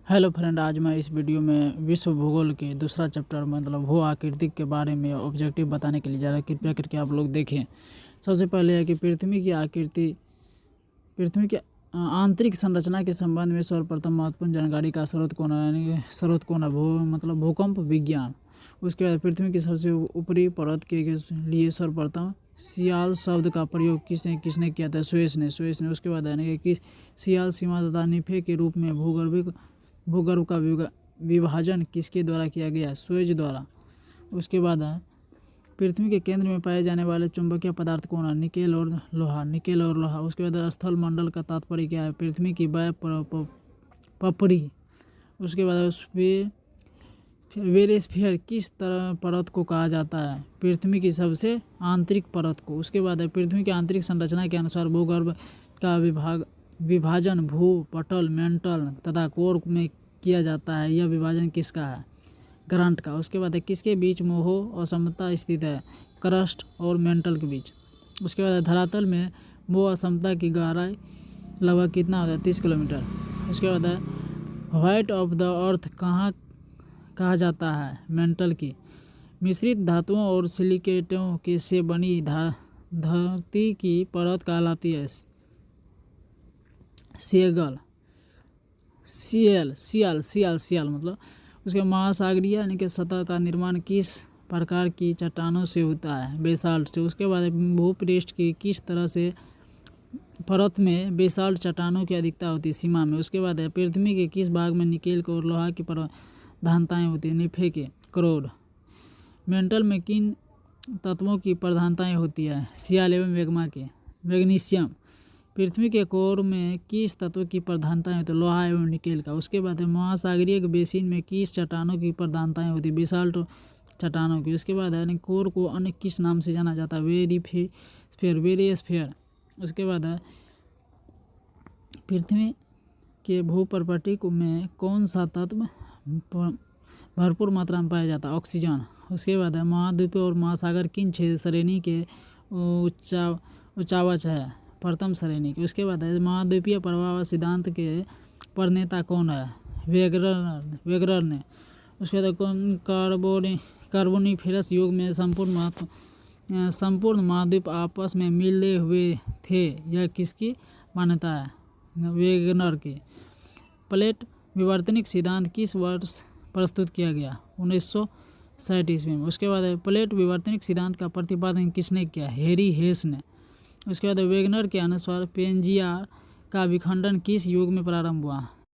Hello friend, आज मैं इस वीडियो में विश्व भूगोल के दूसरा चैप्टर मतलब भू आकृति के बारे में ऑब्जेक्टिव बताने के लिए जा रहा है। कृपया करके आप लोग देखें। सबसे पहले है कि पृथ्वी की आकृति, पृथ्वी की आंतरिक संरचना के संबंध में सर्वप्रथम महत्वपूर्ण जानकारी का स्रोत कौन है मतलब भूकंप विज्ञान। उसके बाद पृथ्वी की सबसे ऊपरी परत के लिए सर्वप्रथम सियाल शब्द का प्रयोग किसने किया था? सुएज ने। उसके बाद है कि सियाल सीमा तथा निफे के रूप में भूगर्भ का विभाजन किसके द्वारा किया गया? सुएज द्वारा। उसके बाद है पृथ्वी के केंद्र में पाए जाने वाले चुंबकीय पदार्थ कौन है? निकेल और लोहा। उसके बाद स्थल मंडल का तात्पर्य क्या है? पृथ्वी की बाह्य पपड़ी। उसके बाद वेरेस्फीयर किस तरह परत को कहा जाता है? पृथ्वी की सबसे आंतरिक परत को। उसके बाद है पृथ्वी की आंतरिक संरचना के अनुसार भूगर्भ का विभाजन भू पटल, मेंटल तथा कोर में किया जाता है। यह विभाजन किसका है? ग्रांट का। उसके बाद है किसके बीच मोह असमता स्थित है? क्रस्ट और मेंटल के बीच। उसके बाद धरातल में मोह असमता की गहराई लगभग कितना होता है? 30 किलोमीटर। उसके बाद है व्हाइट ऑफ द अर्थ कहा जाता है? मेंटल की। मिश्रित धातुओं और सिलिकेटों के से बनी धरती की परत कहलाती है सियाल मतलब। उसके महासागरीय यानी कि सतह का निर्माण किस प्रकार की चट्टानों से होता है? बेसाल्ट से। उसके बाद भूपृष्ठ की किस तरह से परत में बेसाल्ट चट्टानों की अधिकता होती है? सीमा में। उसके बाद है पृथ्वी के किस भाग में निकेल और लोहा की प्रधानताएं होती है? निफे के क्रोड। मेंटल में किन तत्वों की प्रधानताएं होती है? सियाल एवं मैग्नीशियम। पृथ्वी के कोर में किस तत्व की प्रधानताएं होती है? लोहा एवं निकेल का। उसके बाद है महासागरीय बेसिन में किस चट्टानों की प्रधानताएं होती है? बेसाल्ट चट्टानों की। उसके बाद है कोर को अन्य किस नाम से जाना जाता है? वेरिस्फीयर। उसके बाद है पृथ्वी के भूपर्पटी में कौन सा तत्व भरपूर मात्रा में पाया जाता है? ऑक्सीजन। उसके बाद है महाद्वीप और महासागर किन श्रेणी के उच्चावच है? प्रथम श्रेणी के। उसके बाद है महाद्वीपीय प्रवाह सिद्धांत के प्रणेता कौन है? वेगनर ने। उसके बाद कार्बोनिफेरस युग में संपूर्ण महाद्वीप आपस में मिले हुए थे। यह किसकी मान्यता है? वेगनर की। प्लेट विवर्तनिक सिद्धांत किस वर्ष प्रस्तुत किया गया? 1960 ईस्वी में। उसके बाद है प्लेट विवर्तनिक सिद्धांत का प्रतिपादन किसने किया? हैरी हेस ने। उसके बाद वेगनर के अनुसार पेंजिया का विखंडन किस युग में प्रारंभ हुआ?